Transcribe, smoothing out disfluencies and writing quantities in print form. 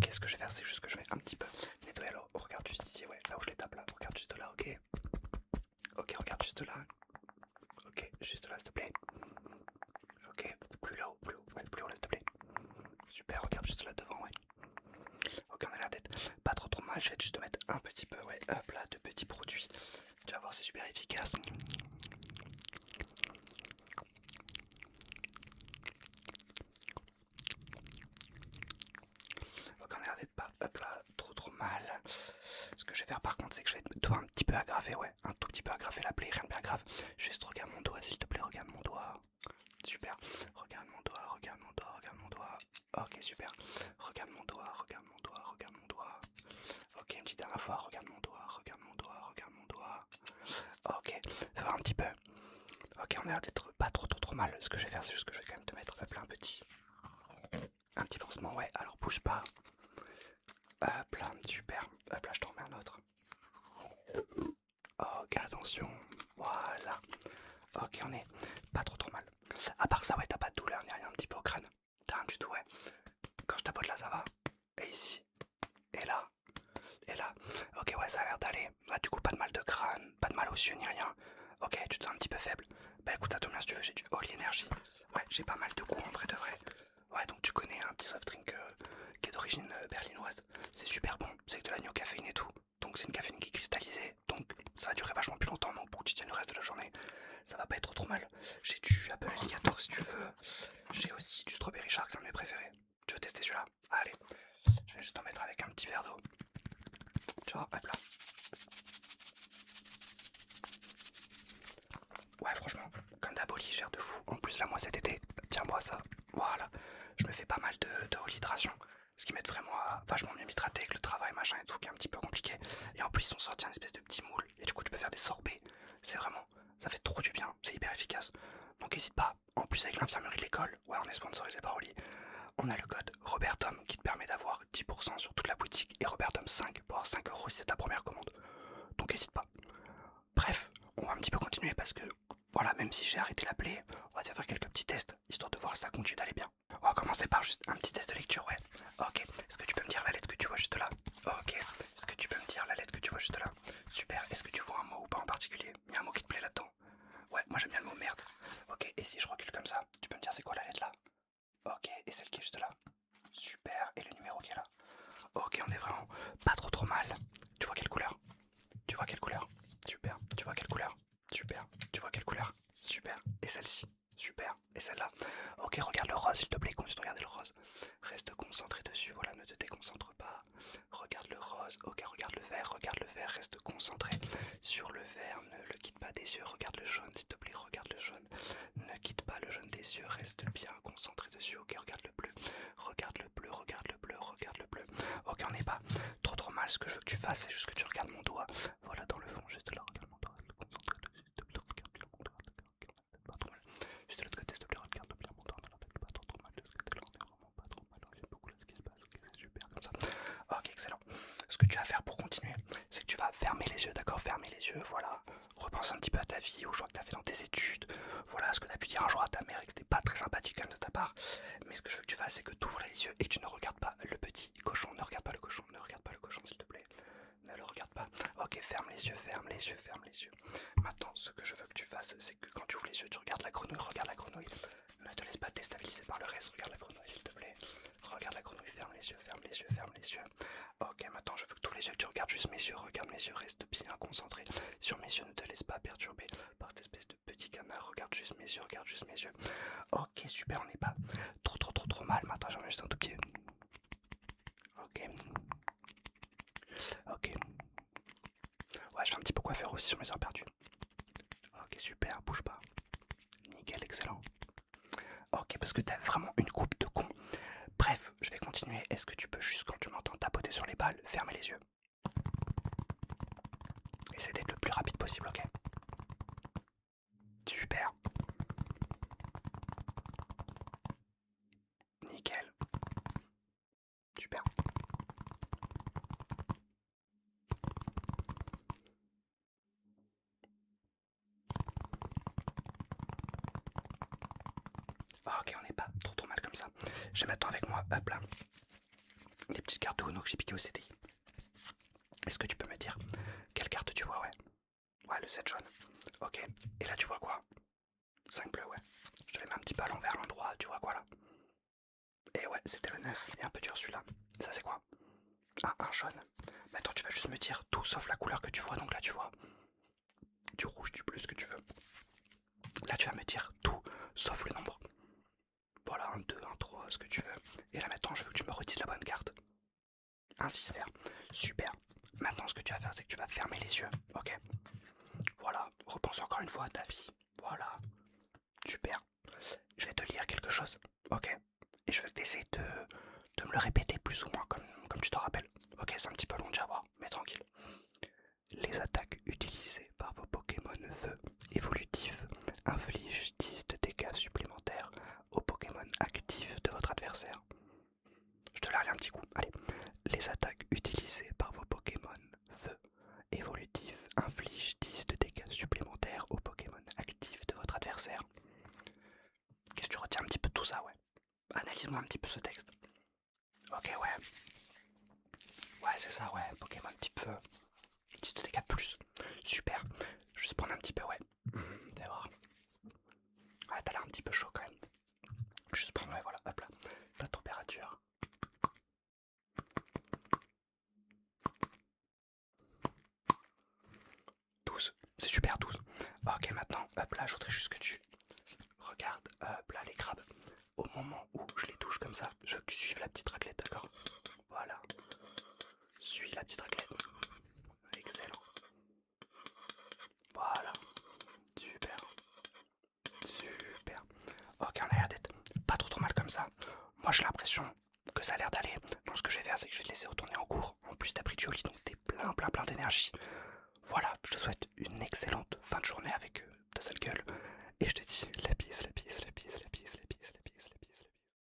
Ok, ce que je vais faire, c'est juste que je vais un petit peu nettoyer. Alors, regarde juste ici, ouais, là où je les tape là. Regarde juste là, ok. Ok, regarde juste là. Ok, juste là, s'il te plaît. Ok, plus là-haut, plus haut, ouais, plus haut là, s'il te plaît. Super, regarde juste là devant, ouais. Ok, on a l'air d'être pas trop mal. Je vais juste te mettre un petit peu, ouais, hop là, de petits produits. Tu vas voir, c'est super efficace. Ok, on a l'air d'être pas, hop là, trop mal. Ce que je vais faire par contre, c'est que je vais devoir un petit peu aggraver, ouais, un tout petit peu aggraver la plaie, rien de bien grave. Juste regarde mon doigt, s'il te plaît, regarde mon doigt. Super. Regarde mon doigt, regarde mon doigt, regarde mon doigt. Ok, super. Regarde mon doigt, regarde mon doigt, regarde mon doigt. Ok, une petite dernière fois, regarde mon doigt, regarde mon doigt, regarde mon doigt. Ok, ça va un petit peu. Ok, on a l'air d'être pas trop mal. Ce que je vais faire, c'est juste que je vais quand même te mettre plein petit. Un petit pansement, ouais, alors bouge pas. Hop là, super. Hop là, je t'en remets un autre. Ok, attention. Voilà. Ok, on est pas trop mal. À part ça, ouais, t'as pas de douleur ni rien un petit peu au crâne. T'as rien du tout, ouais. Quand je tapote là, ça va. Et ici. Et là. Et là. Ok, ouais, ça a l'air d'aller. Bah, du coup, pas de mal de crâne, pas de mal aux yeux ni rien. Ok, tu te sens un petit peu faible. Bah écoute, ça tombe bien si tu veux, j'ai du Holy Energy. Ouais, j'ai pas mal de goût en vrai de vrai. Ouais, donc tu connais un petit soft drink qui est d'origine berlinoise. C'est super bon, c'est avec de l'agneau caféine et tout. Donc c'est une caféine qui est cristallisée. Donc ça va durer vachement plus longtemps, donc pour que tu tiennes le reste de la journée. Ça va pas être trop mal. J'ai du Apple Alligator si tu veux. J'ai aussi du Strawberry Shark, c'est un de mes préférés. Tu veux tester celui-là? Allez, je vais juste en mettre avec un petit verre d'eau. Tu vois, hop là. Ouais, franchement, comme d'hab, Oli gère de fou. En plus, là, moi cet été, tiens-moi ça. Voilà, je me fais pas mal de hydration. Ce qui m'aide vraiment à vachement mieux m'hydrater avec le travail, machin et tout, qui est un petit peu compliqué. Et en plus, ils ont sorti un espèce de petit moule. Et du coup, tu peux faire des sorbets. C'est vraiment, ça fait trop du bien. C'est hyper efficace. Donc, n'hésite pas. En plus, avec l'infirmerie de l'école, ouais, on est sponsorisé par Oli. On a le code RobertTom qui te permet d'avoir 10% sur toute la boutique et RobertTom 5 pour avoir 5 € si c'est ta première commande. Donc, n'hésite pas. Bref, on va un petit peu continuer parce que, voilà, même si j'ai arrêté la plaie, on va faire quelques petits tests, histoire de voir si ça continue d'aller bien. On va commencer par juste un petit test de lecture, ouais. Ok, est-ce que tu peux me dire la lettre que tu vois juste là? Ok, est-ce que tu peux me dire la lettre que tu vois juste là? Super, est-ce que tu vois un mot ou pas en particulier? Il y a un mot qui te plaît là-dedans? Ouais, moi j'aime bien le mot merde. Ok, et si je recule comme ça, tu peux me dire c'est quoi la lettre là? Ok, et celle qui est juste là? Super, et le numéro qui est là? Ok, on est vraiment pas trop mal. Tu vois quelle couleur? Tu vois quelle couleur? Super. Tu vois quelle couleur? Super. Tu vois quelle couleur? Super. Et celle-ci? Super. Et celle-là? Ok, regarde le rose, s'il te plaît. Continue de regarder le rose. Reste concentré dessus. Voilà, ne te déconcentre pas. Regarde le rose. Ok, regarde le vert. Regarde le vert. Reste concentré sur le vert. Ne le quitte pas des yeux. Regarde le jaune, s'il te plaît. Regarde le jaune. Ne quitte pas le jaune des yeux. Reste bien concentré dessus. Ok, regarde le bleu. Regarde le bleu. Regarde le bleu. Regarde le bleu. Ok, on n'est pas trop mal. Ce que je veux que tu fasses, c'est juste que tu regardes mon doigt. Voilà, dans le fond, juste là, regarde mon doigt. Concentre dessus, s'il te plaît, regarde bien mon doigt. Pas trop mal. Juste de l'autre côté, s'il te plaît, regarde bien mon doigt. Pas trop mal de ce côté-là, on est vraiment pas trop mal. J'aime beaucoup là ce qui se passe. Ok, c'est super comme ça. Ok, excellent. Ce que tu vas faire pour continuer, c'est que tu vas fermer les yeux, d'accord? Fermer les yeux, voilà. Repense un petit peu à ta vie, aux choix que tu as fait dans tes études. Voilà ce que tu as pu dire un jour à ta mère et que c'était pas très sympathique quand même de ta part. Mais ce que je veux que tu fasses, c'est que tu ouvres les yeux et que tu ne regardes pas le petit cochon. Ne regarde pas le cochon, ne regarde pas le cochon, s'il te plaît. Ne le regarde pas. Ok, ferme les yeux, ferme les yeux, ferme les yeux. Maintenant, ce que je veux que tu fasses, c'est que quand tu ouvres les yeux, tu regardes la grenouille, regarde la grenouille. Ne te laisse pas déstabiliser par le reste, regarde la grenouille, s'il te plaît. Regarde la grenouille, ferme les yeux, ferme les yeux, ferme les yeux. Ok, maintenant je veux que tous les yeux, tu regardes juste mes yeux, regarde mes yeux, reste bien concentré sur mes yeux, ne te laisse pas perturber par cette espèce de petit canard, regarde juste mes yeux, regarde juste mes yeux. Ok, super, on n'est pas trop mal, maintenant j'en ai juste un tout petit. Ok, ok. Ouais, je fais un petit peu coiffeur aussi sur mes heures perdues. Ok, super, bouge pas. Nickel, excellent. Ok, parce que t'as vraiment une coupe de con. Bref, je vais continuer. Est-ce que tu peux juste, quand tu m'entends tapoter sur les balles, fermer les yeux? Essaie d'être le plus rapide possible, ok? Super. Nickel. Super. Ok, on n'est pas trop mal comme ça. J'ai maintenant avec moi, hop là, des petites cartes de Uno que j'ai piquées au CDI. Est-ce que tu peux me dire quelle carte tu vois? Ouais. Ouais, le 7 jaune. Ok. Et là, tu vois quoi? 5 bleu, ouais. Je te les mets un petit peu à l'envers, l'endroit. Tu vois quoi là? Et ouais, c'était le 9. Il est un peu dur celui-là. Ça, c'est quoi? Ah, un jaune. Maintenant, tu vas juste me dire tout sauf la couleur que tu vois. Donc là, tu vois du rouge, du bleu, ce que tu veux. Là, tu vas me dire tout sauf le nombre. Voilà, un 2, un 3, ce que tu veux. Et là, maintenant, je veux que tu me redises la bonne carte. Un 6 vert. Super. Maintenant, ce que tu vas faire, c'est que tu vas fermer les yeux. Ok. Voilà. Repense encore une fois à ta vie. Voilà. Super. Je vais te lire quelque chose. Ok. Et je veux que tu essaies de me le répéter plus ou moins comme tu t'en rappelles. Ok, c'est un petit peu long déjà à voir, mais tranquille. Les attaques utilisées par vos Pokémon feu évolutifs infligent 10 de dégâts supplémentaires aux Pokémon actifs de votre adversaire. Je te la relis un petit coup. Allez. Les attaques utilisées par vos Pokémon feu évolutifs infligent 10 de dégâts supplémentaires aux Pokémon actifs de votre adversaire. Qu'est-ce que tu retiens un petit peu de tout ça, ouais? Analyse-moi un petit peu ce texte. Ok, ouais. Ouais, c'est ça, ouais. Pokémon type feu. 10 de dégâts de plus. Super. Je vais juste prendre un petit peu, ouais. Fais voir. Ouais, t'as l'air un petit peu chaud quand même. Je vais juste prendre, ouais, voilà, hop là. Ta température. 12. C'est super, 12. Ok, maintenant, hop là, je voudrais juste que tu regardes, hop là, les crabes. Au moment où je les touche comme ça, je veux que tu suives la petite raclette, d'accord? Voilà. Suis la petite raclette. Excellent. Voilà. Super. Super. Ok, on a l'air d'être pas trop mal comme ça. Moi, j'ai l'impression que ça a l'air d'aller. Donc, ce que je vais faire, c'est que je vais te laisser retourner en cours. En plus, t'as pris du lit, donc t'es plein d'énergie. Voilà, je te souhaite